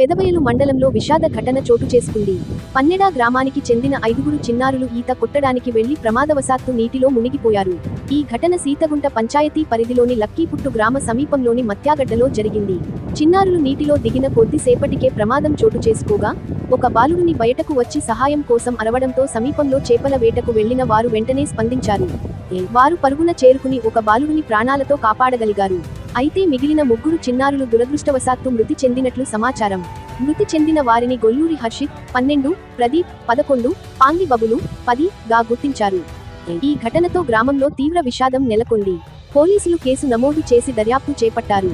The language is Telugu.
పెదబయలు మండలంలో విషాద ఘటన చోటు చేసుకుంది. పన్నెడా గ్రామానికి చెందిన 5గురు చిన్నారులు ఈత కొట్టడానికి వెళ్లి ప్రమాదవశాత్తు నీటిలో మునిగిపోయారు. ఈ ఘటన సీతగుంట పంచాయతీ పరిధిలోని లక్కీపుట్టు గ్రామ సమీపంలోని మత్యాగడ్డలో జరిగింది. చిన్నారులు నీటిలో దిగిన కొద్దిసేపటికే ప్రమాదం చోటు చేసుకోగా, ఒక బాలుడిని బయటకు వచ్చి సహాయం కోసం అరవడంతో సమీపంలో చేపల వేటకు వెళ్లిన వారు వెంటనే స్పందించారు. వారు పరుగున చేరుకుని ఒక బాలుడిని ప్రాణాలతో కాపాడగలిగారు. అయితే మిగిలిన 3 చిన్నారులు దురదృష్టవశాత్తు మృతి చెందినట్లు సమాచారం. మృతి చెందిన వారిని గొల్లూరి హర్షిత్ 12, ప్రదీప్ 11, పాంగి బబులు 10 గా గుర్తించారు. ఈ ఘటనతో గ్రామంలో తీవ్ర విషాదం నెలకొంది. పోలీసులు కేసు నమోదు చేసి దర్యాప్తు చేపట్టారు.